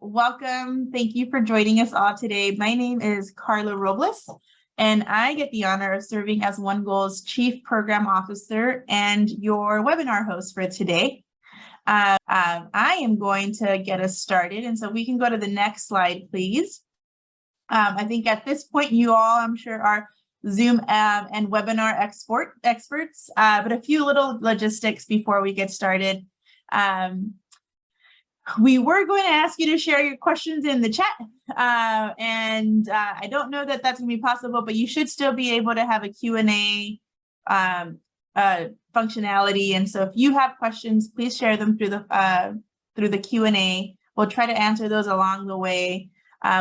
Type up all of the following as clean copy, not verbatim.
Welcome. Thank you for joining us all today. My name is Carla Robles, and I get the honor of serving as OneGoal's Chief Program Officer and your webinar host for today. I am going to get us started, and so we can go to the next slide, please. I think at this point, you all, I'm sure, are Zoom and webinar experts, but a few little logistics before we get started. We were going to ask you to share your questions in the chat, and I don't know that that's going to be possible, but you should still be able to have a Q&A functionality. And so if you have questions, please share them through the Q&A. We'll try to answer those along the way.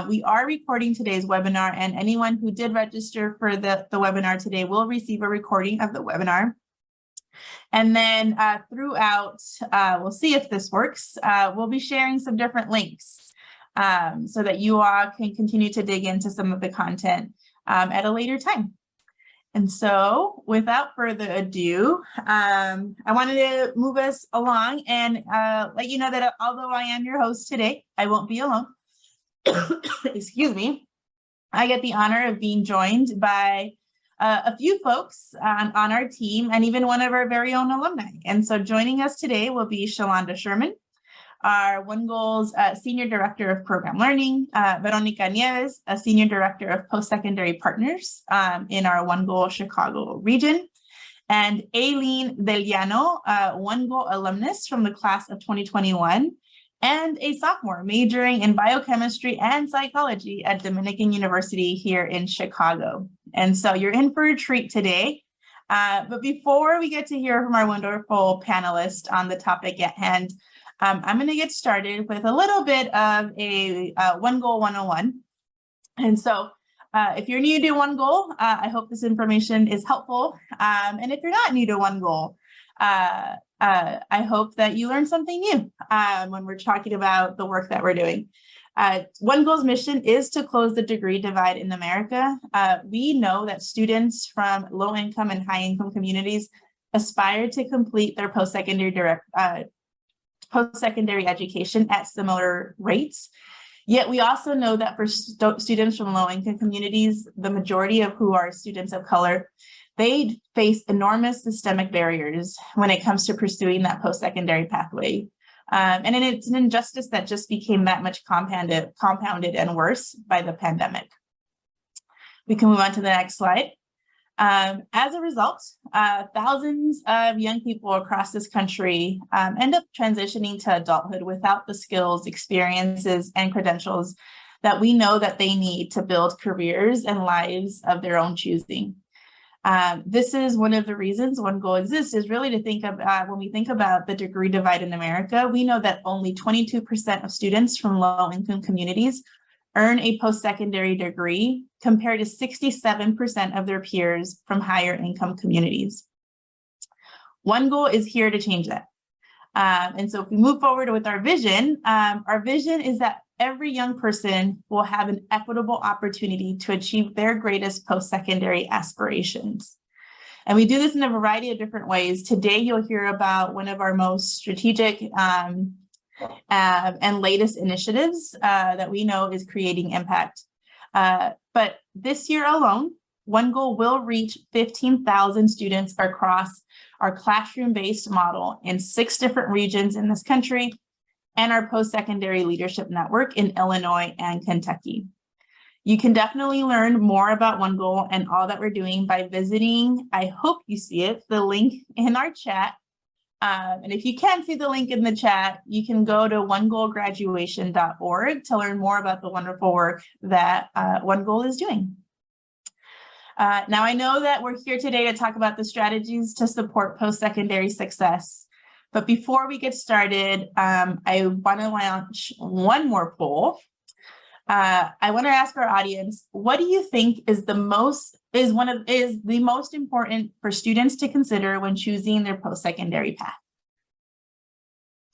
We are recording today's webinar, and anyone who did register for the webinar today will receive a recording of the webinar. And then throughout, we'll see if this works, we'll be sharing some different links so that you all can continue to dig into some of the content at a later time. And so without further ado, I wanted to move us along and let you know that although I am your host today, I won't be alone. Excuse me. I get the honor of being joined by a few folks on our team and even one of our very own alumni. And so joining us today will be Shalonda Sherman, our OneGoal's Senior Director of Program Learning, Veronica Nieves, a Senior Director of Post-Secondary Partners in our OneGoal Chicago region, and Aileen Del Llano, OneGoal alumnus from the class of 2021, and a sophomore majoring in biochemistry and psychology at Dominican University here in Chicago. And so you're in for a treat today. But before we get to hear from our wonderful panelists on the topic at hand, I'm going to get started with a little bit of a OneGoal 101. And so if you're new to OneGoal, I hope this information is helpful. And if you're not new to OneGoal, I hope that you learn something new when we're talking about the work that we're doing. OneGoal's mission is to close the degree divide in America. We know that students from low-income and high-income communities aspire to complete their post-secondary education at similar rates. Yet we also know that for students from low-income communities, the majority of who are students of color, they face enormous systemic barriers when it comes to pursuing that post-secondary pathway. And it's an injustice that just became that much compounded and worse by the pandemic. We can move on to the next slide. As a result, thousands of young people across this country end up transitioning to adulthood without the skills, experiences, and credentials that we know that they need to build careers and lives of their own choosing. This is one of the reasons OneGoal exists, is really to think about, when we think about the degree divide in America, we know that only 22% of students from low-income communities earn a post-secondary degree compared to 67% of their peers from higher income communities. OneGoal is here to change that. And so if we move forward with our vision is that every young person will have an equitable opportunity to achieve their greatest post-secondary aspirations. And we do this in a variety of different ways. Today, you'll hear about one of our most strategic and latest initiatives that we know is creating impact. But this year alone, OneGoal will reach 15,000 students across our classroom-based model in 6 different regions in this country, and our post-secondary leadership network in Illinois and Kentucky. You can definitely learn more about OneGoal and all that we're doing by visiting, I hope you see it, the link in our chat. And if you can't see the link in the chat, you can go to onegoalgraduation.org to learn more about the wonderful work that OneGoal is doing. Now, I know that we're here today to talk about the strategies to support post-secondary success. But before we get started, I want to launch one more poll. I want to ask our audience, what do you think is the most important for students to consider when choosing their post-secondary path?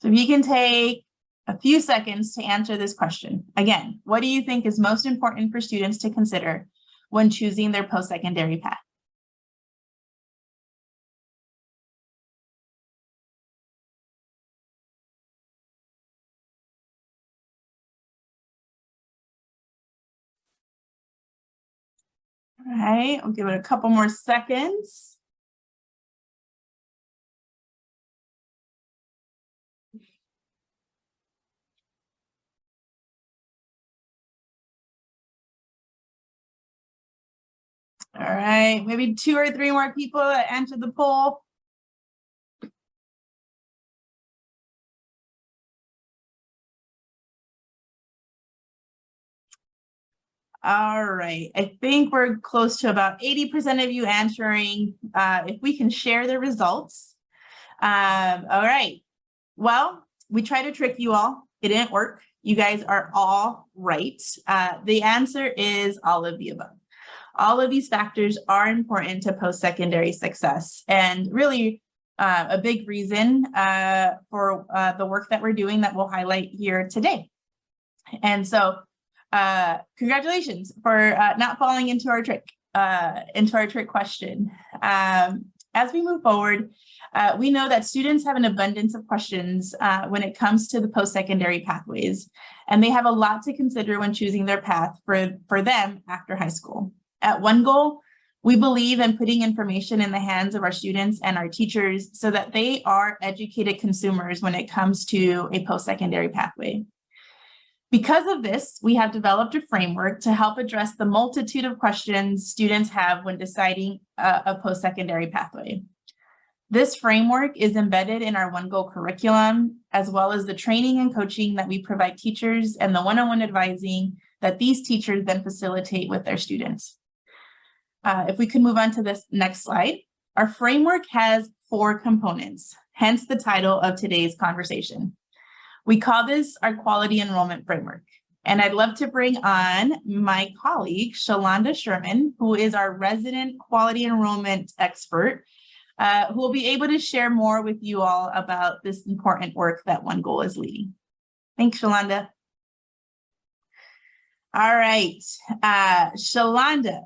So if you can take a few seconds to answer this question. Again, what do you think is most important for students to consider when choosing their post-secondary path? All right, I'll give it a couple more seconds. All right, maybe 2 or 3 more people that answered the poll. All right, I think we're close to about 80% of you answering. If we can share the results. All right, well, we tried to trick you all. It didn't work. You guys are all right. The answer is all of the above. All of these factors are important to post-secondary success, and really a big reason for the work that we're doing that we'll highlight here today. And so congratulations for not falling into our trick question. As we move forward, we know that students have an abundance of questions when it comes to the post-secondary pathways, and they have a lot to consider when choosing their path for them after high school. At OneGoal, we believe in putting information in the hands of our students and our teachers so that they are educated consumers when it comes to a post-secondary pathway. Because of this, we have developed a framework to help address the multitude of questions students have when deciding a post-secondary pathway. This framework is embedded in our OneGoal curriculum, as well as the training and coaching that we provide teachers and the one-on-one advising that these teachers then facilitate with their students. If we could move on to this next slide. Our framework has 4 components, hence the title of today's conversation. We call this our Quality Enrollment Framework. And I'd love to bring on my colleague, Shalonda Sherman, who is our resident quality enrollment expert, who will be able to share more with you all about this important work that OneGoal is leading. Thanks, Shalonda. All right, Shalonda,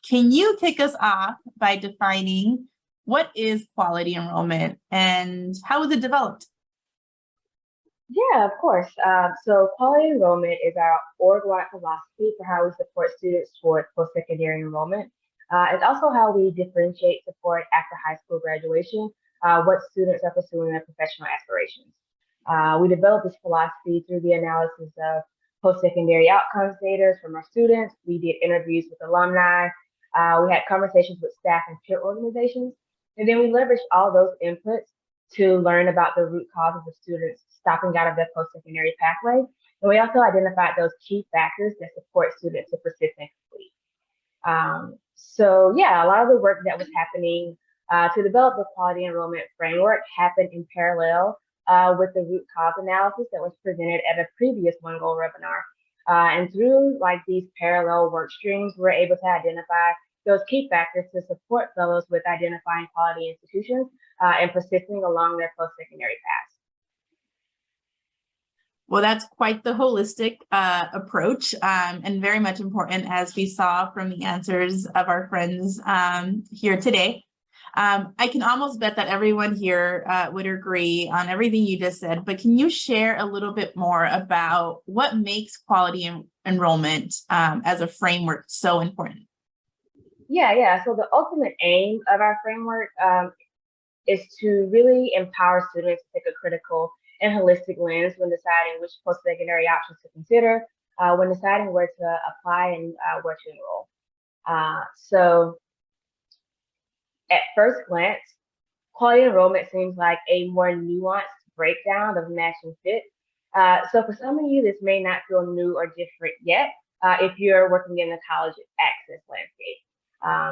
can you kick us off by defining what is quality enrollment and how was it developed? Yeah, of course. So quality enrollment is our org-wide philosophy for how we support students toward post-secondary enrollment. It's also how we differentiate support after high school graduation, what students are pursuing their professional aspirations. We developed this philosophy through the analysis of post-secondary outcomes data from our students. We did interviews with alumni. We had conversations with staff and peer organizations. And then we leveraged all those inputs to learn about the root causes of students stopping out of their post-secondary pathway. And we also identified those key factors that support students to persist and complete. So yeah, a lot of the work that was happening to develop the quality enrollment framework happened in parallel with the root cause analysis that was presented at a previous OneGoal webinar. And through like these parallel work streams, we're able to identify those key factors to support fellows with identifying quality institutions and persisting along their post-secondary paths. Well, that's quite the holistic approach and very much important, as we saw from the answers of our friends here today. I can almost bet that everyone here would agree on everything you just said, but can you share a little bit more about what makes quality enrollment as a framework so important? Yeah. So the ultimate aim of our framework is to really empower students to take a critical and holistic lens when deciding which post-secondary options to consider, when deciding where to apply and where to enroll. So at first glance, quality enrollment seems like a more nuanced breakdown of match and fit. So for some of you, this may not feel new or different yet if you're working in the college access landscape.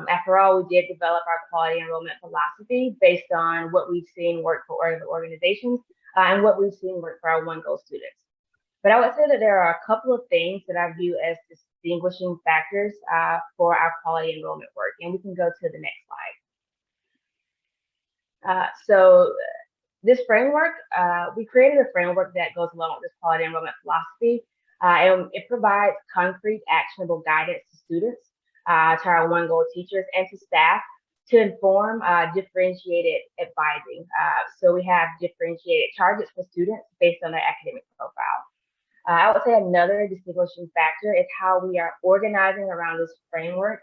After all, we did develop our quality enrollment philosophy based on what we've seen work for other organizations and what we've seen work for our OneGoal students. But I would say that there are a couple of things that I view as distinguishing factors for our quality enrollment work, and we can go to the next slide. So this framework, we created a framework that goes along with this quality enrollment philosophy, and it provides concrete, actionable guidance to students, to our OneGoal teachers, and to staff to inform differentiated advising. So we have differentiated targets for students based on their academic profile. I would say another distinguishing factor is how we are organizing around this framework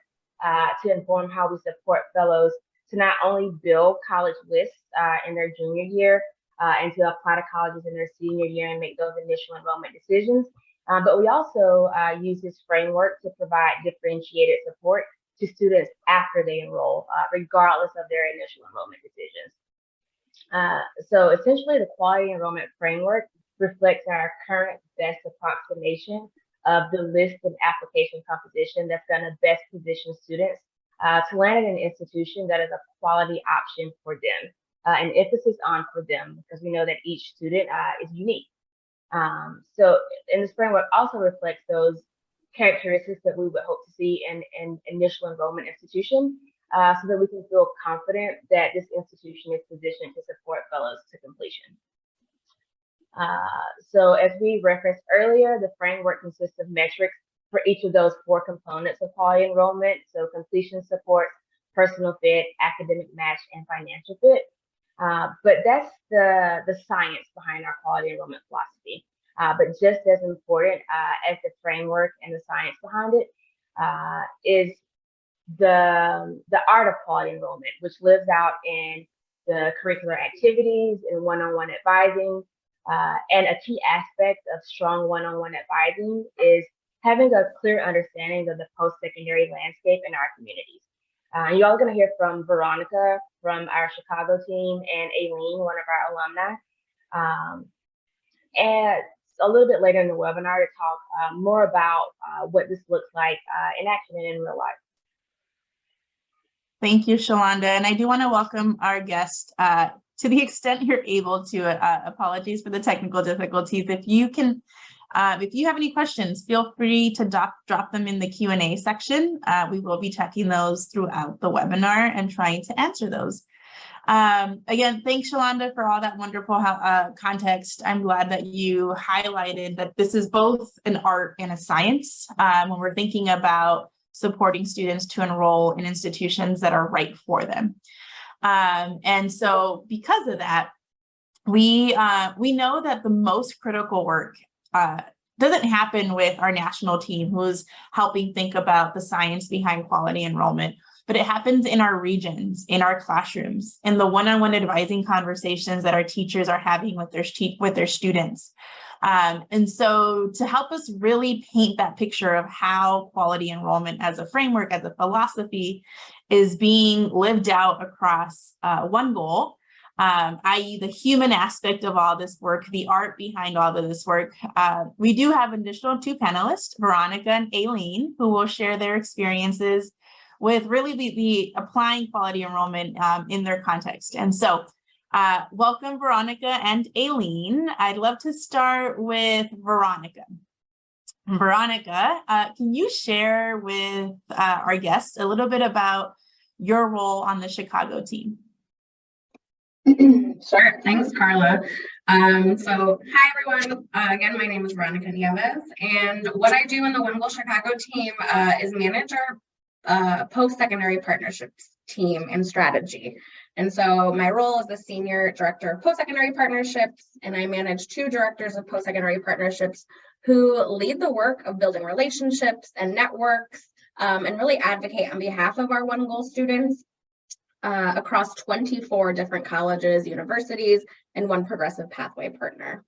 to inform how we support fellows to not only build college lists in their junior year and to apply to colleges in their senior year and make those initial enrollment decisions, but we also use this framework to provide differentiated support to students after they enroll, regardless of their initial enrollment decisions. So essentially, the Quality Enrollment Framework reflects our current best approximation of the list and application composition that's going to best position students to land in an institution that is a quality option for them, an emphasis on for them, because we know that each student is unique. So, and this framework also reflects those characteristics that we would hope to see in an initial enrollment institution, so that we can feel confident that this institution is positioned to support fellows to completion. So as we referenced earlier, the framework consists of metrics for each of those 4 components of quality enrollment. So completion support, personal fit, academic match, and financial fit. But that's the science behind our quality enrollment philosophy. But just as important as the framework and the science behind it is the art of quality enrollment, which lives out in the curricular activities and one-on-one advising. And a key aspect of strong one-on-one advising is having a clear understanding of the post-secondary landscape in our communities. You're all going to hear from Veronica from our Chicago team and Aileen, one of our alumni. And a little bit later in the webinar to talk more about what this looks like in action and in real life. Thank you, Shalonda. And I do want to welcome our guest to the extent you're able to. Apologies for the technical difficulties. If you can, if you have any questions, feel free to drop them in the Q&A section. We will be checking those throughout the webinar and trying to answer those. Again, thanks, Shalonda, for all that wonderful context. I'm glad that you highlighted that this is both an art and a science when we're thinking about supporting students to enroll in institutions that are right for them. And so because of that, we know that the most critical work doesn't happen with our national team who's helping think about the science behind quality enrollment, but it happens in our regions, in our classrooms, in the one-on-one advising conversations that our teachers are having with their students. And so to help us really paint that picture of how quality enrollment as a framework, as a philosophy is being lived out across OneGoal, i.e. the human aspect of all this work, the art behind all of this work, we do have additional 2 panelists, Veronica and Aileen, who will share their experiences with really the applying quality enrollment in their context. And so welcome, Veronica and Aileen. I'd love to start with Veronica. Veronica, can you share with our guests a little bit about your role on the Chicago team? Sure, thanks, Carla. So hi, everyone. Again, my name is Veronica Nieves, and what I do in the OneGoal Chicago team is manage our post-secondary partnerships team and strategy. And so my role is the Senior Director of Post-Secondary Partnerships, and I manage 2 directors of post-secondary partnerships who lead the work of building relationships and networks and really advocate on behalf of our OneGoal students across 24 different colleges, universities, and 1 progressive pathway partner.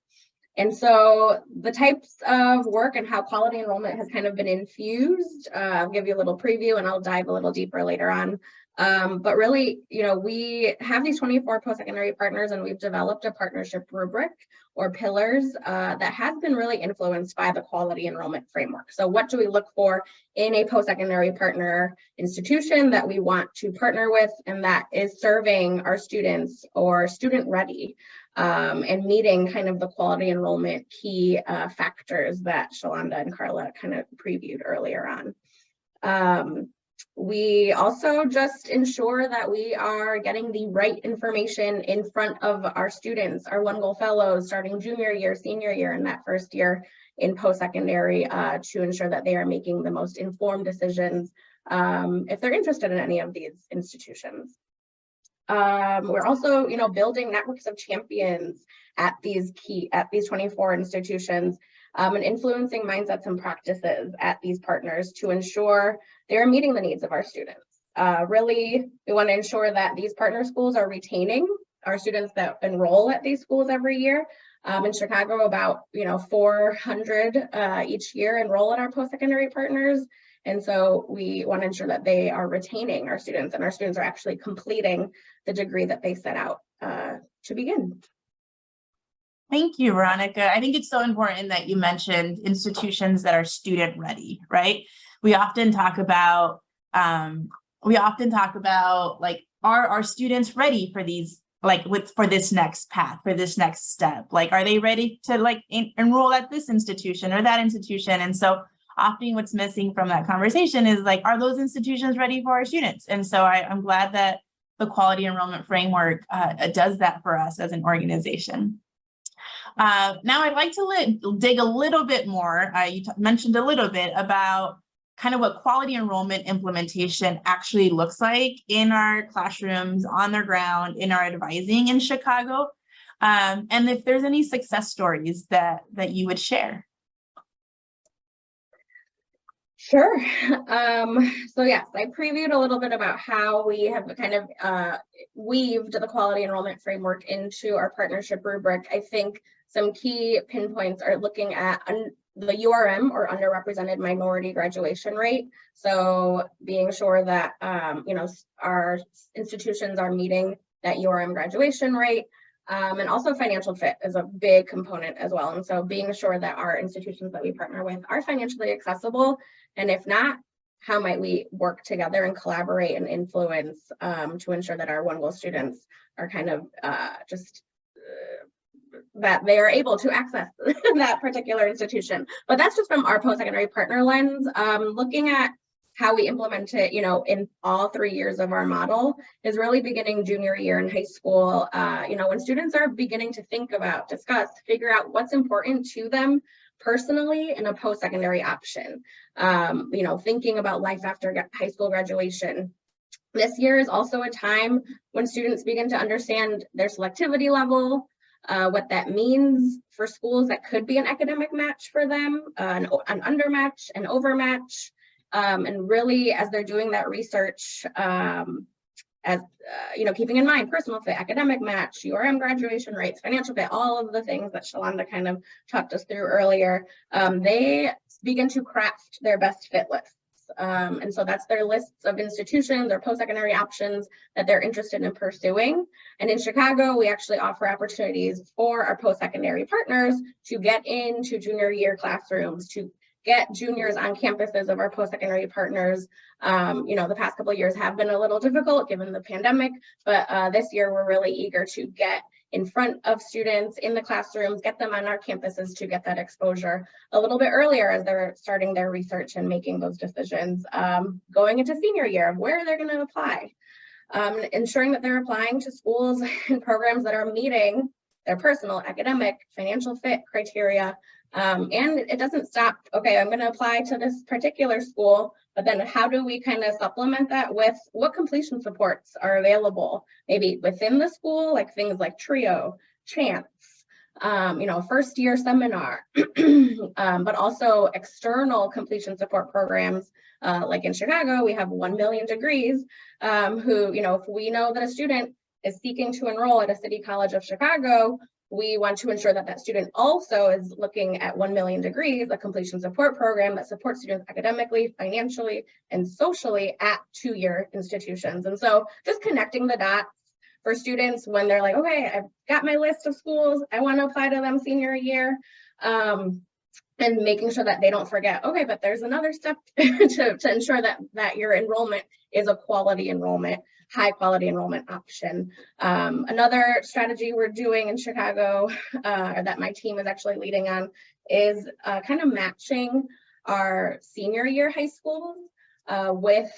And so the types of work and how quality enrollment has kind of been infused, I'll give you a little preview and I'll dive a little deeper later on. But really, you know, we have these 24 post-secondary partners and we've developed a partnership rubric or pillars that has been really influenced by the quality enrollment framework. So what do we look for in a post-secondary partner institution that we want to partner with and that is serving our students or student ready and meeting kind of the quality enrollment key factors that Shalonda and Carla kind of previewed earlier on. We also just ensure that we are getting the right information in front of our students, our OneGoal fellows starting junior year, senior year, and that first year in post-secondary to ensure that they are making the most informed decisions if they're interested in any of these institutions. We're also, you know, building networks of champions at these 24 institutions and influencing mindsets and practices at these partners to ensure they're meeting the needs of our students. Really, we want to ensure that these partner schools are retaining our students that enroll at these schools every year. In Chicago, about 400 each year enroll at our post-secondary partners. And so we want to ensure that they are retaining our students, and our students are actually completing the degree that they set out to begin. Thank you, Veronica. I think it's so important that you mentioned institutions that are student ready, right? We often talk about like, are our students ready for these, like for this next path, for this next step? Like, are they ready to like enroll at this institution or that institution? And so often what's missing from that conversation is like, are those institutions ready for our students? And so I'm glad that the Quality Enrollment Framework does that for us as an organization. Now I'd like to dig a little bit more. You mentioned a little bit about kind of what quality enrollment implementation actually looks like in our classrooms, on the ground, in our advising in Chicago. And if there's any success stories that you would share. Sure. So yes, I previewed a little bit about how we have kind of weaved the Quality Enrollment Framework into our partnership rubric. I think some key pinpoints are looking at the URM, or underrepresented minority graduation rate. So being sure that our institutions are meeting that URM graduation rate. And also financial fit is a big component as well. And so being sure that our institutions that we partner with are financially accessible. And if not, how might we work together and collaborate and influence to ensure that our OneGoal students are kind of that they are able to access that particular institution. But that's just from our post-secondary partner lens. Looking at how we implement it, in all 3 years of our model is really beginning junior year in high school. When students are beginning to think about, discuss, figure out what's important to them personally in a post-secondary option. Thinking about life after high school graduation. This year is also a time when students begin to understand their selectivity level, what that means for schools that could be an academic match for them, an undermatch, an overmatch. And really, as they're doing that research, keeping in mind personal fit, academic match, URM graduation rates, financial fit, all of the things that Shalonda kind of talked us through earlier, they begin to craft their best fit lists. And so that's their lists of institutions or post-secondary options that they're interested in pursuing. And in Chicago, we actually offer opportunities for our post-secondary partners to get into junior year classrooms, to get juniors on campuses of our post-secondary partners. The past couple of years have been a little difficult given the pandemic, but this year we're really eager to get in front of students in the classrooms, get them on our campuses to get that exposure a little bit earlier as they're starting their research and making those decisions, going into senior year of where they're going to apply, ensuring that they're applying to schools and programs that are meeting their personal, academic, financial fit criteria. And it doesn't stop, okay, I'm going to apply to this particular school, but then how do we kind of supplement that with what completion supports are available, maybe within the school, like things like TRIO, CHANCE, first year seminar, but also external completion support programs. Like in Chicago, we have 1 Million Degrees, who, if we know that a student is seeking to enroll at a city college of Chicago, we want to ensure that that student also is looking at 1 Million Degrees, a completion support program that supports students academically, financially, and socially at 2-year institutions. And so just connecting the dots for students when they're like, okay, I've got my list of schools, I want to apply to them senior year, and making sure that they don't forget, okay, but there's another step to ensure that your enrollment is a quality enrollment, high quality enrollment option. Another strategy we're doing in Chicago, or that my team is actually leading on, is kind of matching our senior year high schools with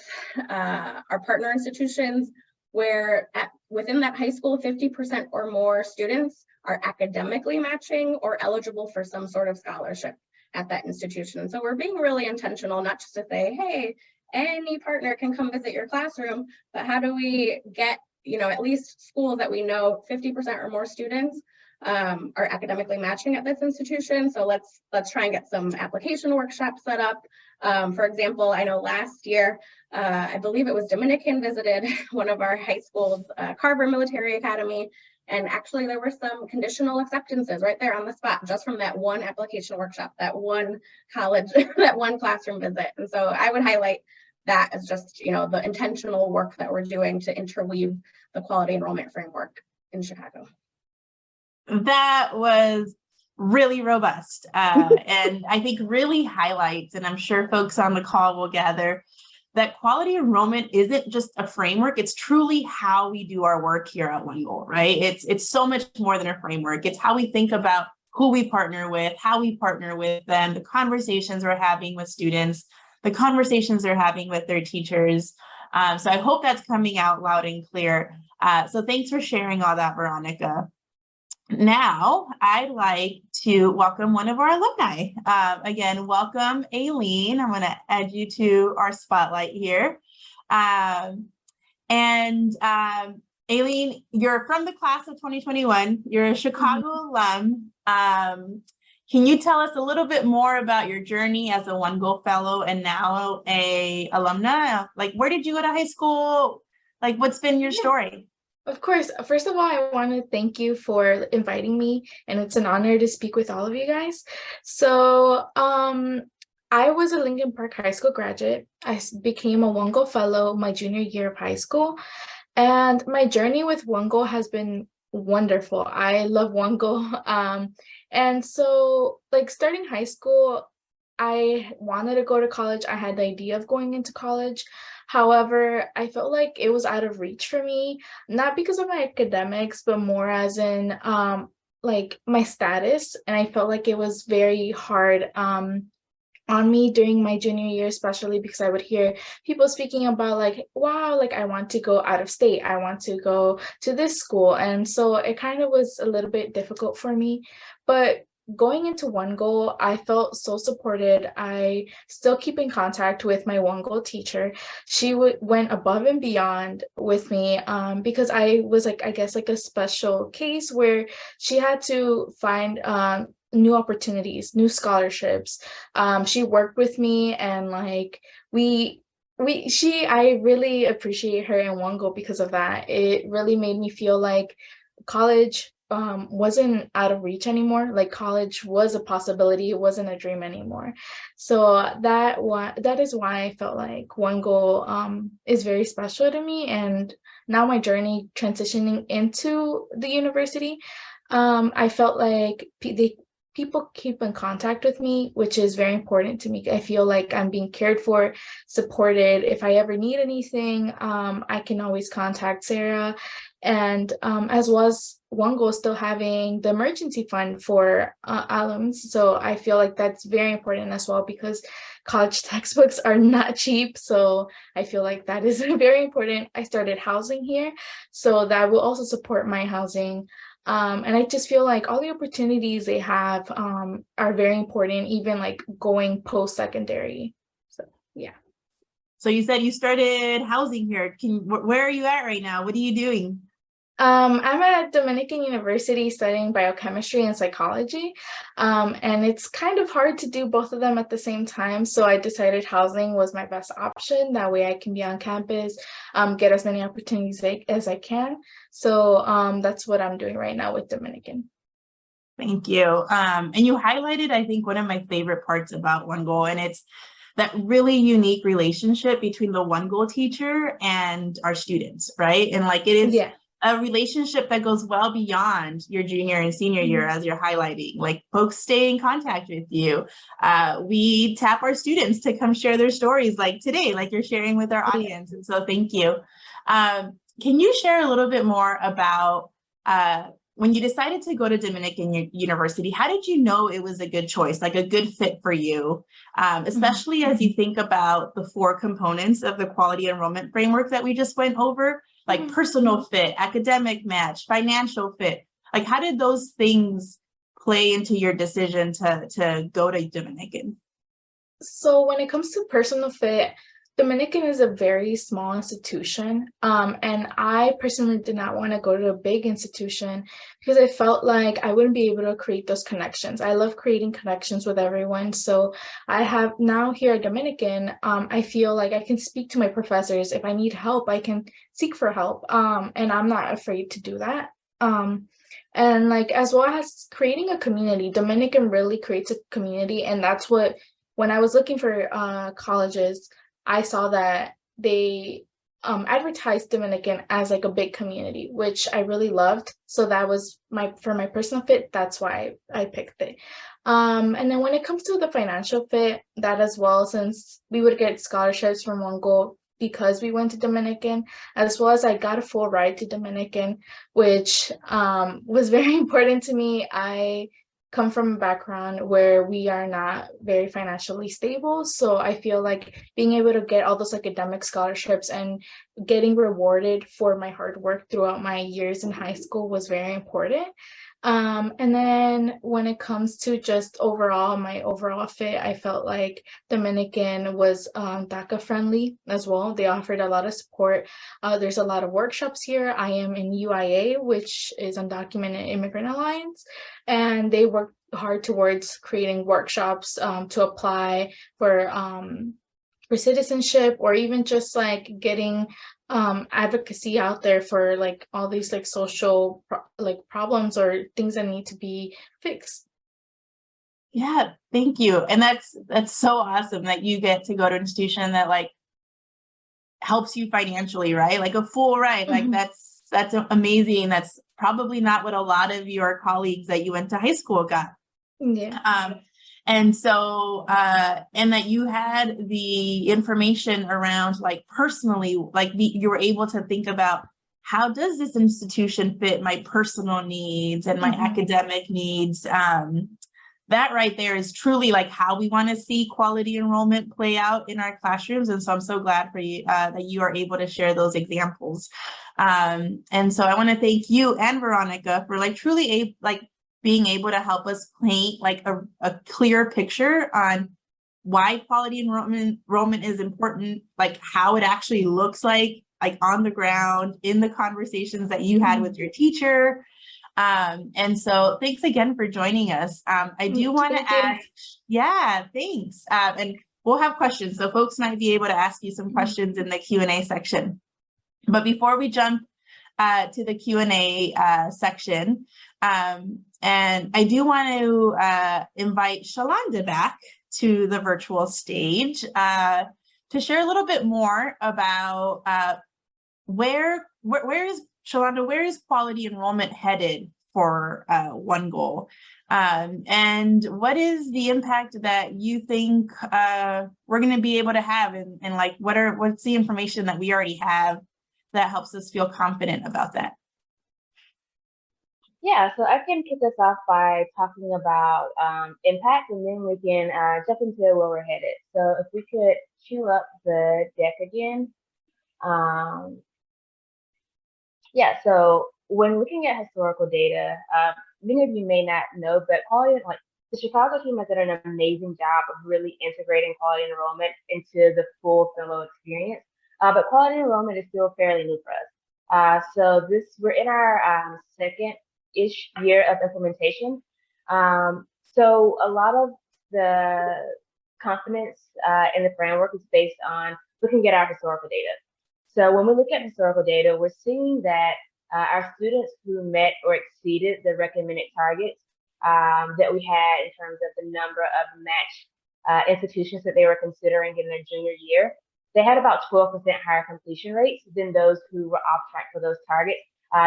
our partner institutions, where within that high school, 50% or more students are academically matching or eligible for some sort of scholarship at that institution. So we're being really intentional, not just to say, hey, any partner can come visit your classroom, but how do we get, at least schools that we know 50% or more students are academically matching at this institution. So let's try and get some application workshops set up. For example, I know last year, I believe it was Dominican visited one of our high schools, Carver Military Academy, and actually there were some conditional acceptances right there on the spot, just from that one application workshop, that one college, that one classroom visit. And so I would highlight that as just, you know, the intentional work that we're doing to interweave the quality enrollment framework in Chicago. That was really robust, and I think really highlights, and I'm sure folks on the call will gather, that quality enrollment isn't just a framework, it's truly how we do our work here at OneGoal, right? It's so much more than a framework. It's how we think about who we partner with, how we partner with them, the conversations we're having with students, the conversations they're having with their teachers. So I hope that's coming out loud and clear. So thanks for sharing all that, Veronica. Now, I'd like to welcome one of our alumni. Again, welcome, Aileen. I'm going to add you to our spotlight here. Aileen, you're from the class of 2021. You're a Chicago alum. Can you tell us a little bit more about your journey as a OneGoal fellow and now a alumna? Like, where did you go to high school? Like, what's been your story? Of course. First of all, I want to thank you for inviting me, and it's an honor to speak with all of you guys. So, I was a Lincoln Park High School graduate. I became a OneGoal fellow my junior year of high school, and my journey with OneGoal has been wonderful. I love OneGoal. And so, like, starting high school, I wanted to go to college. I had the idea of going into college. However, I felt like it was out of reach for me, not because of my academics, but more as in like my status. And I felt like it was very hard on me during my junior year, especially because I would hear people speaking about like, wow, like I want to go out of state. I want to go to this school. And so it kind of was a little bit difficult for me. But going into OneGoal, I felt so supported. I still keep in contact with my OneGoal teacher. She went above and beyond with me because I was like, I guess like a special case where she had to find new opportunities, new scholarships. She worked with me, and like I really appreciate her in OneGoal because of that. It really made me feel like college wasn't out of reach anymore. Like college was a possibility, it wasn't a dream anymore. So that is why I felt like OneGoal is very special to me. And now my journey transitioning into the university, I felt like people keep in contact with me, which is very important to me. I feel like I'm being cared for, supported. If I ever need anything, I can always contact Sarah. And as well as OneGoal still having the emergency fund for alums. So I feel like that's very important as well, because college textbooks are not cheap. So I feel like that is very important. I started housing here, so that will also support my housing. And I just feel like all the opportunities they have are very important, even like going post-secondary. So, yeah. So you said you started housing here. Where are you at right now? What are you doing? I'm at Dominican University studying biochemistry and psychology, and it's kind of hard to do both of them at the same time. So I decided housing was my best option. That way I can be on campus, get as many opportunities as I can. So that's what I'm doing right now with Dominican. Thank you. And you highlighted, I think, one of my favorite parts about OneGoal, and it's that really unique relationship between the OneGoal teacher and our students, right? And like it is a relationship that goes well beyond your junior and senior year, as you're highlighting. Like folks stay in contact with you. We tap our students to come share their stories like today, like you're sharing with our audience. And so thank you. Can you share a little bit more about when you decided to go to Dominican University, how did you know it was a good choice, like a good fit for you, especially as you think about the 4 components of the quality enrollment framework that we just went over, like personal fit, academic match, financial fit? Like, how did those things play into your decision to go to Dominican? So when it comes to personal fit, Dominican is a very small institution, and I personally did not want to go to a big institution because I felt like I wouldn't be able to create those connections. I love creating connections with everyone. So I have now here at Dominican, I feel like I can speak to my professors. If I need help, I can seek for help, and I'm not afraid to do that. And like as well as creating a community, Dominican really creates a community, and that's what when I was looking for colleges, I saw that they advertised Dominican as like a big community, which I really loved. So that was for my personal fit. That's why I picked it. And then when it comes to the financial fit, that as well, since we would get scholarships from OneGoal because we went to Dominican, as well as I got a full ride to Dominican, which was very important to me. I come from a background where we are not very financially stable. So I feel like being able to get all those academic scholarships and getting rewarded for my hard work throughout my years in high school was very important. And then when it comes to just my overall fit, I felt like Dominican was DACA friendly as well. They offered a lot of support. There's a lot of workshops here. I am in UIA, which is Undocumented Immigrant Alliance, and they work hard towards creating workshops to apply for citizenship, or even just like getting advocacy out there for like all these like social problems or things that need to be fixed. Yeah, thank you. And that's so awesome that you get to go to an institution that like helps you financially, right? Like a full ride. Like that's amazing. That's probably not what a lot of your colleagues that you went to high school got. Yeah. And so, and that you had the information around like personally, like you were able to think about how does this institution fit my personal needs and my academic needs. That right there is truly like how we want to see quality enrollment play out in our classrooms. And so I'm so glad for you that you are able to share those examples. And so I want to thank you and Veronica for like truly being able to help us paint like a clear picture on why quality enrollment is important, like how it actually looks like on the ground in the conversations that you had with your teacher. And so thanks again for joining us. I do want to ask, yeah, thanks. And we'll have questions. So folks might be able to ask you some questions in the Q&A section. But before we jump to the Q&A section, and I do want to invite Shalonda back to the virtual stage to share a little bit more about where is Shalonda, where is quality enrollment headed for OneGoal? And what is the impact that you think we're going to be able to have, and like what's the information that we already have that helps us feel confident about that? Yeah, so I can kick us off by talking about impact, and then we can jump into where we're headed. So if we could cue up the deck again. Yeah, so when looking at historical data, many of you may not know, but the Chicago team has done an amazing job of really integrating quality enrollment into the full fellow experience. But quality enrollment is still fairly new for us. So we're in our second-ish year of implementation. So a lot of the confidence in the framework is based on looking at our historical data. So when we look at historical data, we're seeing that our students who met or exceeded the recommended targets that we had in terms of the number of match institutions that they were considering in their junior year, they had about 12% higher completion rates than those who were off track for those targets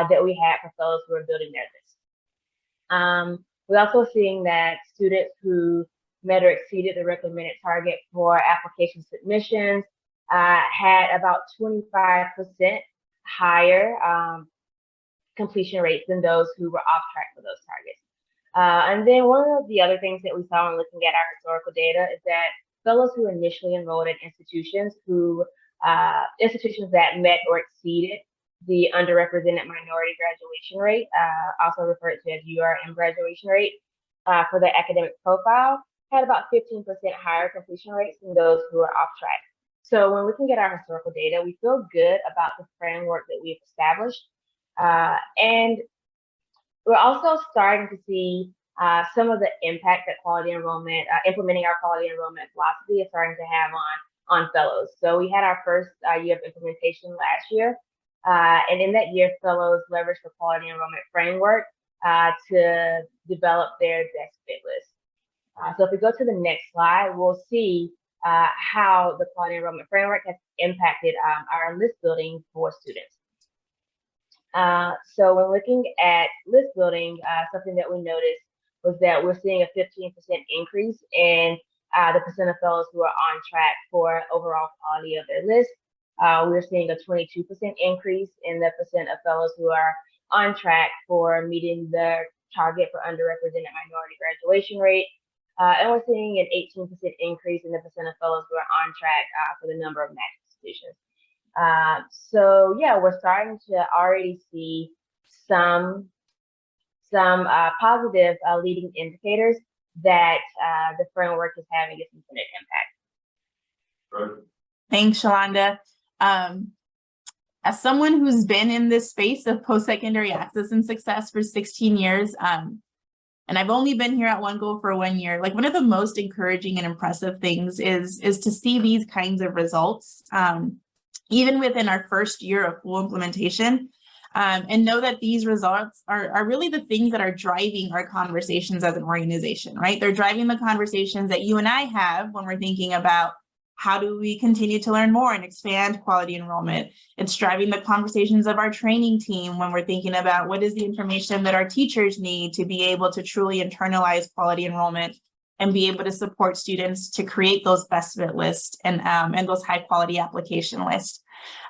that we had for fellows who were building their list. We're also seeing that students who met or exceeded the recommended target for application submissions had about 25% higher completion rates than those who were off track for those targets. And then one of the other things that we saw when looking at our historical data is that fellows who initially enrolled in institutions that met or exceeded the underrepresented minority graduation rate, also referred to as URM graduation rate, for their academic profile, had about 15% higher completion rates than those who were off track. So when looking at our historical data, we feel good about the framework that we've established. And we're also starting to see some of the impact that quality enrollment, implementing our quality enrollment philosophy is starting to have on fellows. So we had our first year of implementation last year. And in that year, fellows leveraged the quality enrollment framework to develop their best fit list. So if we go to the next slide, we'll see how the quality enrollment framework has impacted our list building for students. So when looking at list building, something that we noticed was that we're seeing a 15% increase in the percent of fellows who are on track for overall quality of their list. We're seeing a 22% increase in the percent of fellows who are on track for meeting the target for underrepresented minority graduation rate. And we're seeing an 18% increase in the percent of fellows who are on track for the number of match institutions. So yeah, we're starting to already see some positive leading indicators that the framework is having its intended impact. Right. Thanks, Shalonda. As someone who's been in this space of post-secondary access and success for 16 years, and I've only been here at OneGoal for 1 year, like one of the most encouraging and impressive things is to see these kinds of results, even within our first year of full implementation, and know that these results are really the things that are driving our conversations as an organization, right? They're driving the conversations that you and I have when we're thinking about how do we continue to learn more and expand quality enrollment. It's driving the conversations of our training team when we're thinking about what is the information that our teachers need to be able to truly internalize quality enrollment and be able to support students to create those best fit lists and those high quality application lists.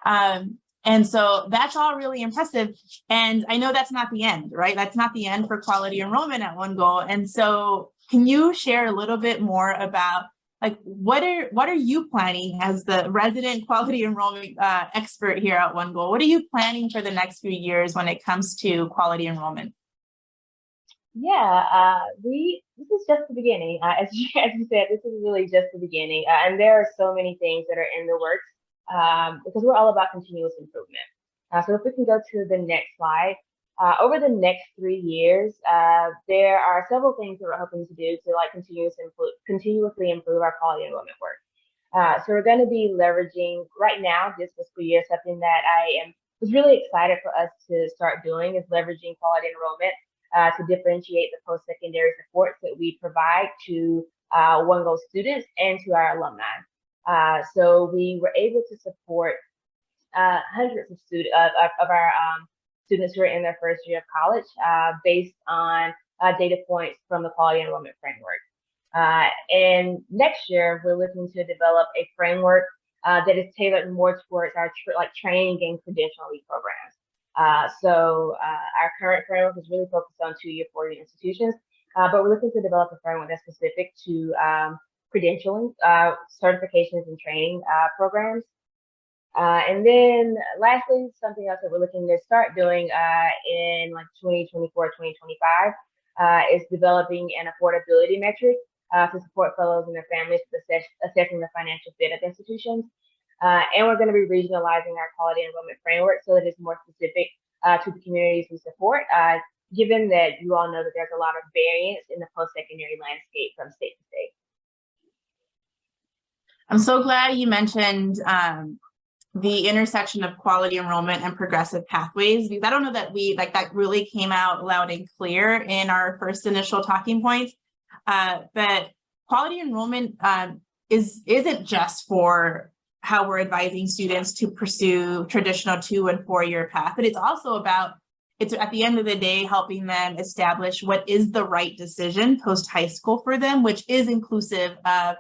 And so that's all really impressive. And I know that's not the end, right? That's not the end for quality enrollment at OneGoal. And so can you share a little bit more about like what are you planning as the resident quality enrollment expert here at OneGoal? What are you planning for the next few years when it comes to quality enrollment? Yeah, this is just the beginning. As you said, this is really just the beginning. And there are so many things that are in the works because we're all about continuous improvement. So if we can go to the next slide. Over the next 3 years, there are several things that we're hoping to do to like continuously improve our quality enrollment work. So we're going to be leveraging right now this fiscal year, something that was really excited for us to start doing is leveraging quality enrollment to differentiate the post-secondary supports that we provide to OneGoal students and to our alumni. So we were able to support hundreds of students of our students who are in their first year of college based on data points from the Quality Enrollment Framework. And next year, we're looking to develop a framework that is tailored more towards our training and credentialing programs. So our current framework is really focused on 2-year, 4-year institutions, but we're looking to develop a framework that's specific to credentialing, certifications and training programs. And then lastly, something else that we're looking to start doing in like 2024, 2025 is developing an affordability metric to support fellows and their families assessing the financial fit of institutions. And we're going to be regionalizing our quality enrollment framework so that it's more specific to the communities we support, given that you all know that there's a lot of variance in the post-secondary landscape from state to state. I'm so glad you mentioned the intersection of quality enrollment and progressive pathways, because I don't know that that really came out loud and clear in our first initial talking points. But quality enrollment isn't just for how we're advising students to pursue traditional 2- and 4-year path, but it's also about, it's at the end of the day, helping them establish what is the right decision post-high school for them, which is inclusive of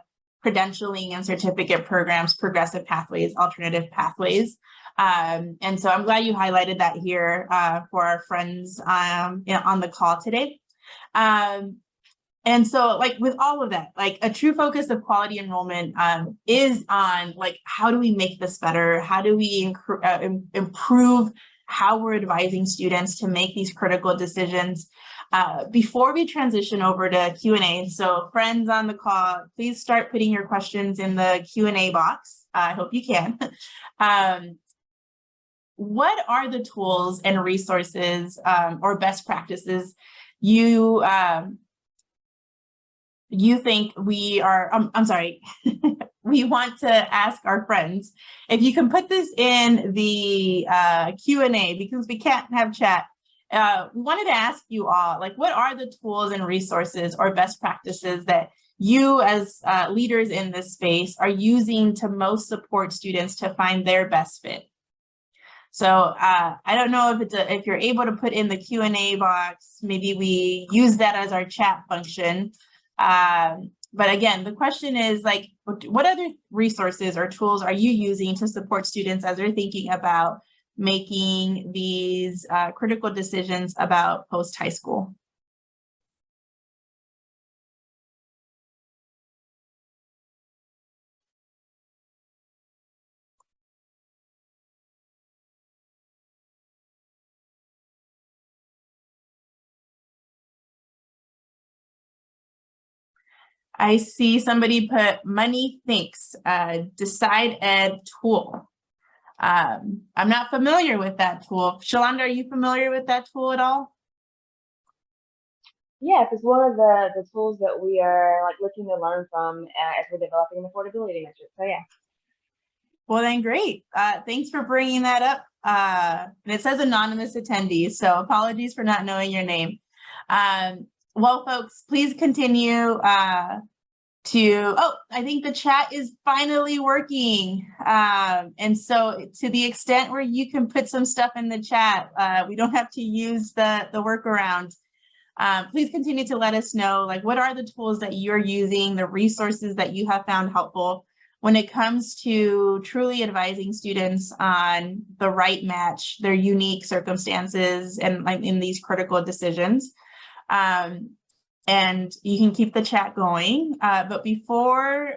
credentialing and certificate programs, progressive pathways, alternative pathways. And so I'm glad you highlighted that here for our friends on the call today. And so like with all of that, like a true focus of quality enrollment is on like, how do we make this better? How do we improve how we're advising students to make these critical decisions? Before we transition over to Q&A, so friends on the call, please start putting your questions in the Q&A box. I hope you can. What are the tools and resources or best practices you think we are, I'm sorry, we want to ask our friends. If you can put this in the Q&A, because we can't have chat, we wanted to ask you all, like, what are the tools and resources or best practices that you as leaders in this space are using to most support students to find their best fit? So I don't know if you're able to put in the Q&A box, maybe we use that as our chat function. But again, the question is, like, what other resources or tools are you using to support students as they're thinking about making these critical decisions about post-high school? I see somebody put Money Thinks, Decide Ed tool. I'm not familiar with that tool. Shalonda, are you familiar with that tool at all? Yes, it's one of the tools that we are like looking to learn from as we're developing an affordability metric. So yeah. Well, then great. Thanks for bringing that up. And it says anonymous attendees, so apologies for not knowing your name. Well, folks, please continue I think the chat is finally working. And so to the extent where you can put some stuff in the chat, we don't have to use the workaround. Please continue to let us know, like, what are the tools that you're using, the resources that you have found helpful when it comes to truly advising students on the right match, their unique circumstances, and like in these critical decisions. And you can keep the chat going. But before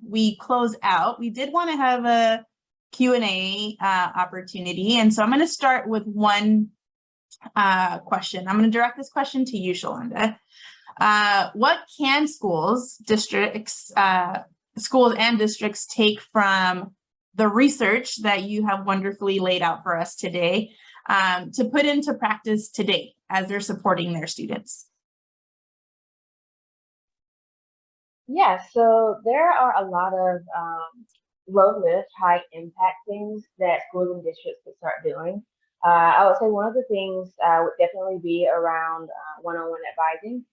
we close out, we did want to have a Q&A opportunity. And so I'm going to start with one question. I'm going to direct this question to you, Shalonda. What can schools and districts take from the research that you have wonderfully laid out for us today to put into practice today as they're supporting their students? Yeah, so there are a lot of low lift, high impact things that schools and districts could start doing. I would say one of the things would definitely be around one-on-one advising.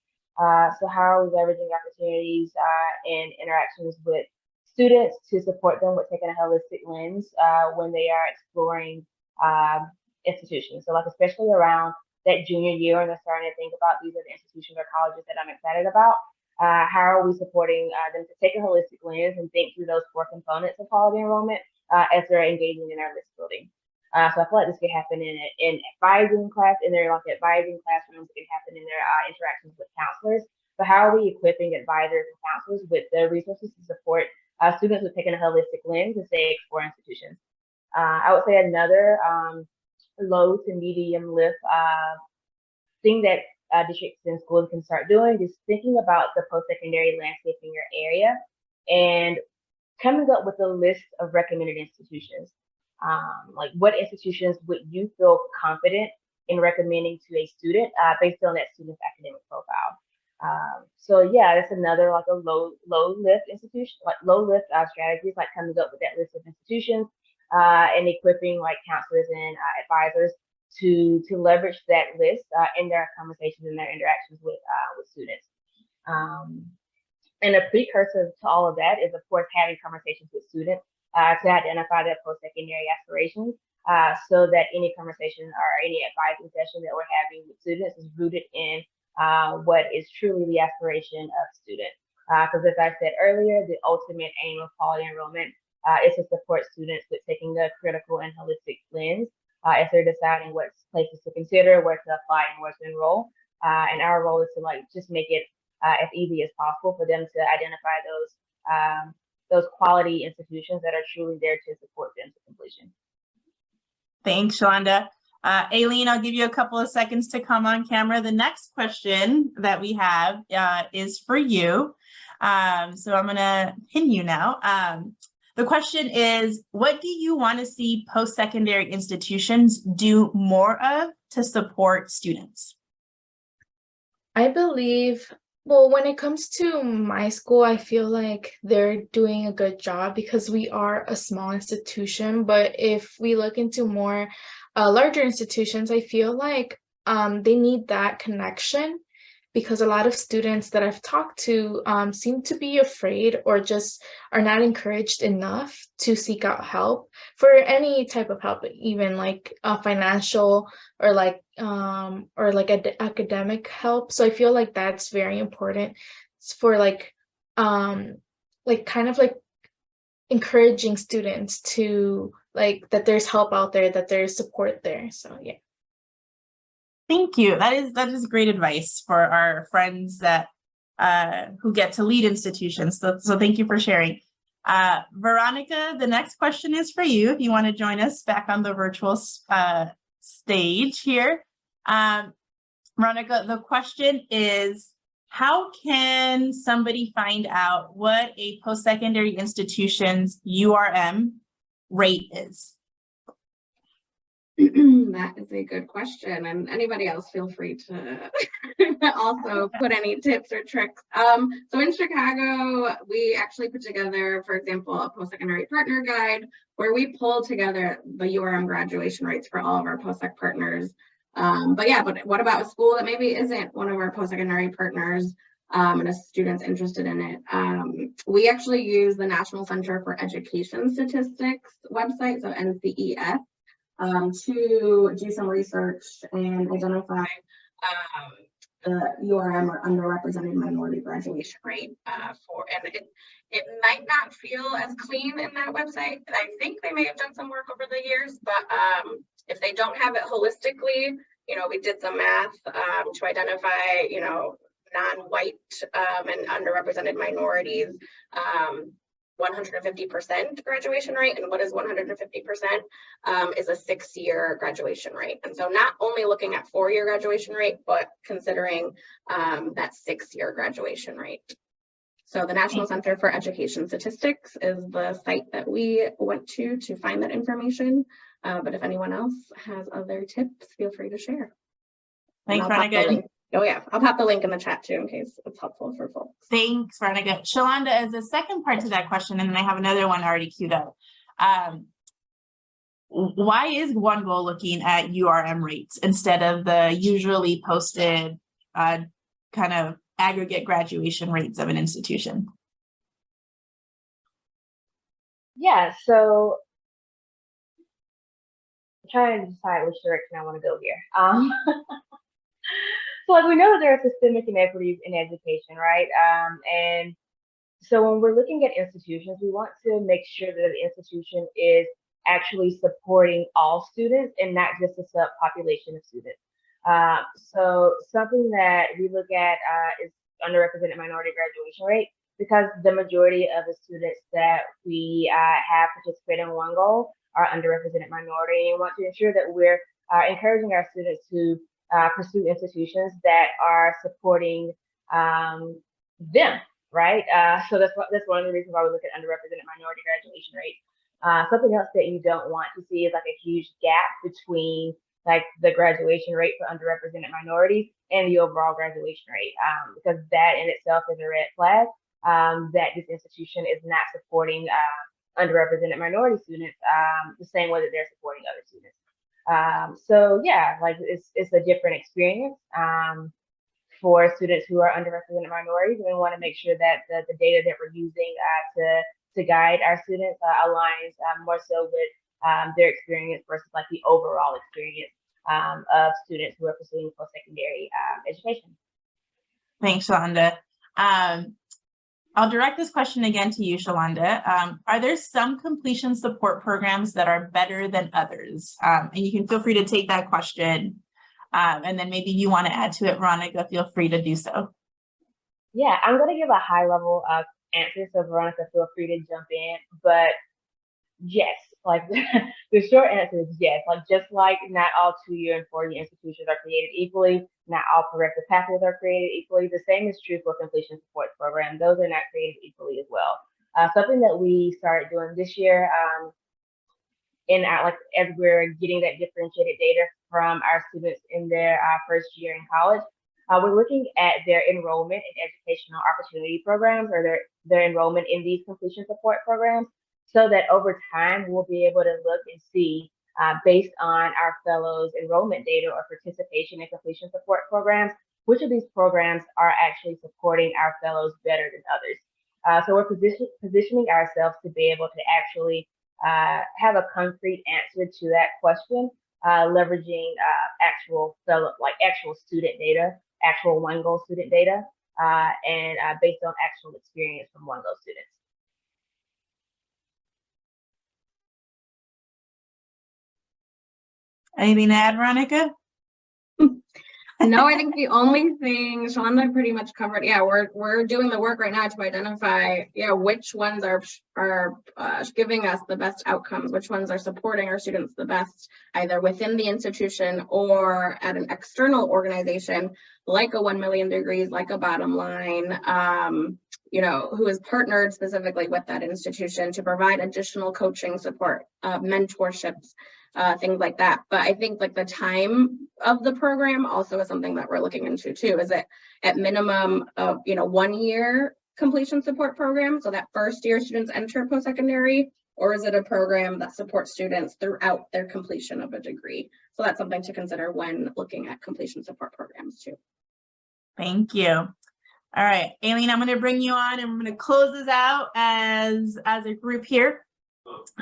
So how are we leveraging opportunities and interactions with students to support them with taking a holistic lens when they are exploring institutions. So like especially around that junior year and they're starting to think about these are the institutions or colleges that I'm excited about. How are we supporting them to take a holistic lens and think through those 4 components of quality enrollment as they're engaging in our list building? So I feel like this could happen in advising class, in their like advising classrooms. It can happen in their interactions with counselors. But how are we equipping advisors and counselors with the resources to support students with taking a holistic lens as they explore institutions? I would say another low to medium lift thing that districts and schools can start doing is thinking about the post-secondary landscape in your area and coming up with a list of recommended institutions. Like what institutions would you feel confident in recommending to a student based on that student's academic profile? So yeah, that's another like a low lift institution, like low lift strategies, like coming up with that list of institutions and equipping like counselors and advisors to leverage that list in their conversations and their interactions with students. And a precursor to all of that is, of course, having conversations with students to identify their post-secondary aspirations so that any conversation or any advising session that we're having with students is rooted in what is truly the aspiration of students. Because as I said earlier, the ultimate aim of quality enrollment is to support students with taking a critical and holistic lens as they're deciding what places to consider, where to apply, and where to enroll. And our role is to like just make it as easy as possible for them to identify those quality institutions that are truly there to support them to completion. Thanks, Shalonda. Aileen, I'll give you a couple of seconds to come on camera. The next question that we have is for you. So I'm going to pin you now. The question is, what do you want to see post-secondary institutions do more of to support students? I believe, well, when it comes to my school, I feel like they're doing a good job because we are a small institution. But if we look into more larger institutions, I feel like they need that connection, because a lot of students that I've talked to seem to be afraid or just are not encouraged enough to seek out help for any type of help, even like financial or like academic help. So I feel like that's very important for like kind of like encouraging students to like that there's help out there, that there's support there. So yeah. Thank you. That is great advice for our friends that who get to lead institutions. So thank you for sharing. Veronica, the next question is for you. If you want to join us back on the virtual stage here. Veronica, the question is, how can somebody find out what a post-secondary institution's URM rate is? That is a good question, and anybody else feel free to also put any tips or tricks. So in Chicago, we actually put together, for example, a post-secondary partner guide where we pull together the URM graduation rates for all of our post-sec partners. But what about a school that maybe isn't one of our post-secondary partners and a student's interested in it? We actually use the National Center for Education Statistics website, so NCES. To do some research and identify the URM or underrepresented minority graduation rate and it might not feel as clean in that website. I think they may have done some work over the years, but if they don't have it holistically, we did some math to identify, non-white and underrepresented minorities. 150% graduation rate, and what is 150% is a 6-year graduation rate. And so not only looking at 4-year graduation rate, but considering that 6-year graduation rate. So the National Center for Education Statistics is the site that we went to find that information. But if anyone else has other tips, feel free to share. Thanks, Veronica. Oh yeah, I'll pop the link in the chat too in case it's helpful for folks. Thanks, Veronica. Shalonda, as a second part to that question, and then I have another one already queued up. Why is OneGoal looking at URM rates instead of the usually posted kind of aggregate graduation rates of an institution? Yeah, so I'm trying to decide which direction I want to go here. So like we know that there are systemic inequities in education, right? And so when we're looking at institutions, we want to make sure that the institution is actually supporting all students and not just a subpopulation of students. So something that we look at is underrepresented minority graduation rate, because the majority of the students that we have participate in OneGoal are underrepresented minority, and we want to ensure that we're encouraging our students to pursue institutions that are supporting them, right? So that's one of the reasons why we look at underrepresented minority graduation rate. Something else that you don't want to see is like a huge gap between like the graduation rate for underrepresented minorities and the overall graduation rate, because that in itself is a red flag that this institution is not supporting underrepresented minority students the same way that they're supporting other students. So yeah, like it's a different experience for students who are underrepresented minorities, and we want to make sure that the data that we're using to guide our students aligns more so with their experience versus like the overall experience of students who are pursuing post-secondary education. Thanks, Shalonda. I'll direct this question again to you, Shalonda. Are there some completion support programs that are better than others? And you can feel free to take that question. And then maybe you want to add to it, Veronica, feel free to do so. Yeah, I'm going to give a high level answer, so Veronica, feel free to jump in. But yes, like the short answer is yes. Like just like not all 2-year and 4-year institutions are created equally, not all progressive pathways are created equally. The same is true for completion support programs. Those are not created equally as well. Something that we started doing this year, as we're getting that differentiated data from our students in their first year in college, we're looking at their enrollment in educational opportunity programs, or their enrollment in these completion support programs, so that over time we'll be able to look and see, based on our fellows' enrollment data or participation in completion support programs, which of these programs are actually supporting our fellows better than others. So we're positioning ourselves to be able to actually have a concrete answer to that question, leveraging actual student data, actual OneGoal student data, and based on actual experience from OneGoal students. Anything to add, Veronica? No, I think the only thing Shalanda pretty much covered. Yeah, we're doing the work right now to identify, which ones are giving us the best outcomes, which ones are supporting our students the best, either within the institution or at an external organization like a 1 Million Degrees, like a Bottom Line, who is partnered specifically with that institution to provide additional coaching support, mentorships, things like that. But I think like the time of the program also is something that we're looking into too. Is it at minimum of 1 year completion support program, so that first year students enter post-secondary, or is it a program that supports students throughout their completion of a degree? So that's something to consider when looking at completion support programs too. Thank you. All right, Aileen, I'm going to bring you on and we're going to close this out as a group here.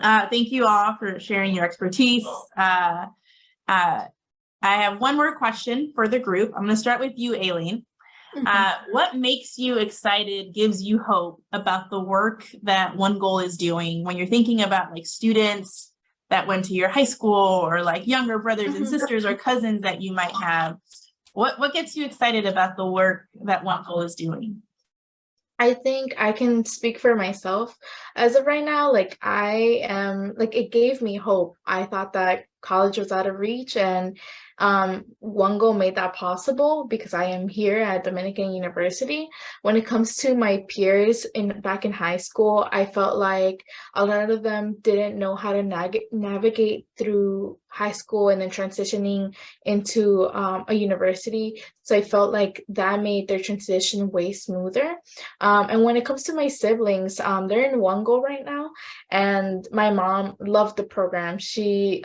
Thank you all for sharing your expertise. I have one more question for the group. I'm going to start with you, Aileen. What makes you excited, gives you hope about the work that OneGoal is doing when you're thinking about like students that went to your high school, or like younger brothers and sisters or cousins that you might have? What gets you excited about the work that OneGoal is doing? I think I can speak for myself. As of right now, like I am, like it gave me hope. I thought that college was out of reach, and OneGoal made that possible because I am here at Dominican University. When it comes to my peers back in high school, I felt like a lot of them didn't know how to navigate through high school and then transitioning into a university. So I felt like that made their transition way smoother. And when it comes to my siblings, they're in OneGoal right now, and my mom loved the program. She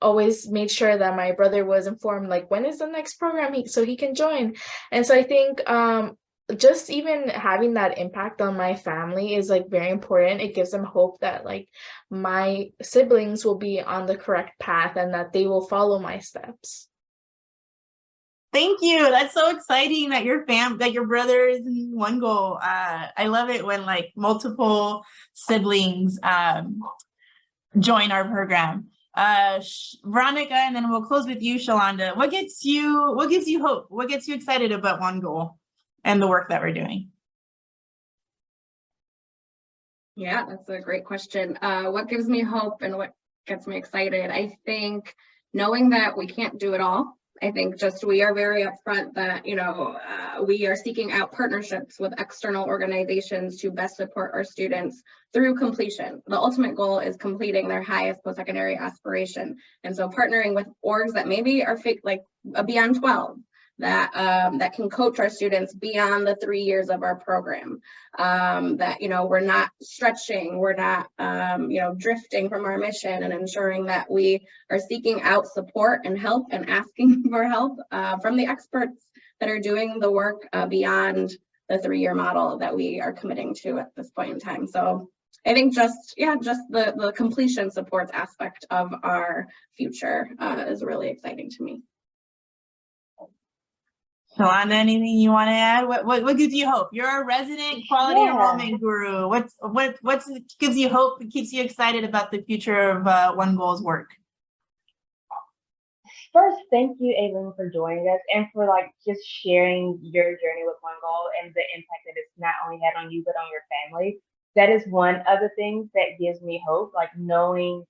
always made sure that my brother was informed, like, when is the next program so he can join. And so I think just even having that impact on my family is like very important. It gives them hope that like my siblings will be on the correct path and that they will follow my steps. Thank you. That's so exciting that your brother is in OneGoal. I love it when like multiple siblings join our program. Veronica, and then we'll close with you, Shalanda. What gives you hope? What gets you excited about OneGoal and the work that we're doing? Yeah, that's a great question. What gives me hope and what gets me excited? I think knowing that we can't do it all. I think just we are very upfront that, we are seeking out partnerships with external organizations to best support our students through completion. The ultimate goal is completing their highest post-secondary aspiration. And so partnering with orgs that maybe are like beyond 12, that can coach our students beyond the 3 years of our program, that we're not stretching, we're not drifting from our mission, and ensuring that we are seeking out support and help and asking for help from the experts that are doing the work beyond the 3-year model that we are committing to at this point in time. So I think just the completion supports aspect of our future is really exciting to me. Shalanda, anything you want to add? What gives you hope? You're a resident quality enrollment guru. What gives you hope and keeps you excited about the future of OneGoal's work? First, thank you, Aileen, for joining us and for just sharing your journey with OneGoal and the impact that it's not only had on you but on your family. That is one of the things that gives me hope, knowing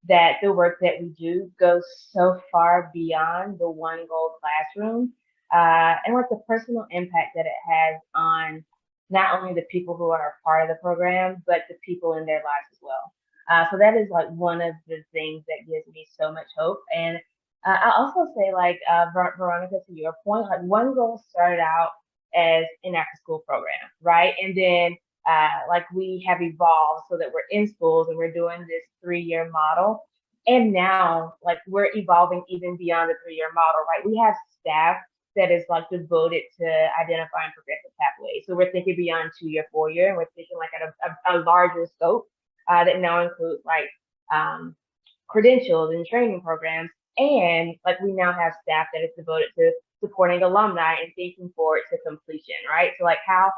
that the work that we do goes so far beyond the OneGoal classroom. And the personal impact that it has on not only the people who are a part of the program, but the people in their lives as well. So that is like one of the things that gives me so much hope. And I also say, like Veronica, to your point, like OneGoal started out as an after-school program, right? And then like we have evolved so that we're in schools and we're doing this 3-year model. And now, like, we're evolving even beyond the 3-year model, right? We have staff that is like devoted to identifying progressive pathways. So we're thinking beyond 2-year, 4-year, and we're thinking like at a larger scope that now includes like credentials and training programs. And like we now have staff that is devoted to supporting alumni and thinking forward to completion, right? So like how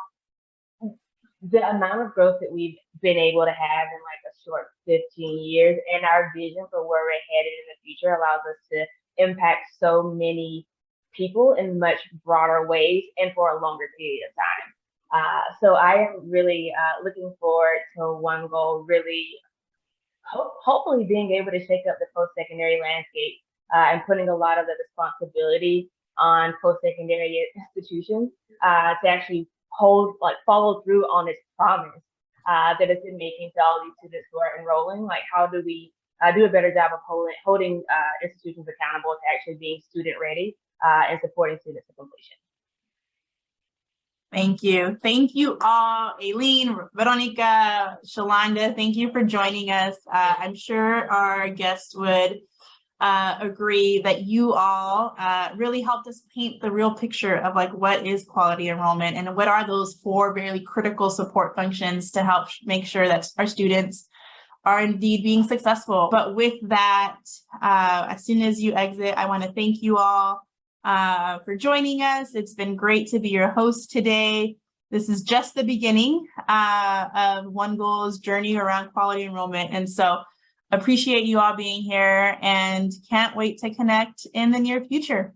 the amount of growth that we've been able to have in like a short 15 years and our vision for where we're headed in the future allows us to impact so many people in much broader ways and for a longer period of time. So I am really looking forward to OneGoal really hopefully being able to shake up the post-secondary landscape and putting a lot of the responsibility on post-secondary institutions to actually follow through on its promise that it's been making to all these students who are enrolling. Like, how do we do a better job of holding institutions accountable to actually being student ready and supporting students to completion? Thank you. Thank you all, Aileen, Veronica, Shalonda. Thank you for joining us. I'm sure our guests would agree that you all really helped us paint the real picture of like what is quality enrollment and what are those 4 really critical support functions to help make sure that our students are indeed being successful. But with that, as soon as you exit, I want to thank you all for joining us. It's been great to be your host today. This is just the beginning of OneGoal's journey around quality enrollment. And so appreciate you all being here and can't wait to connect in the near future.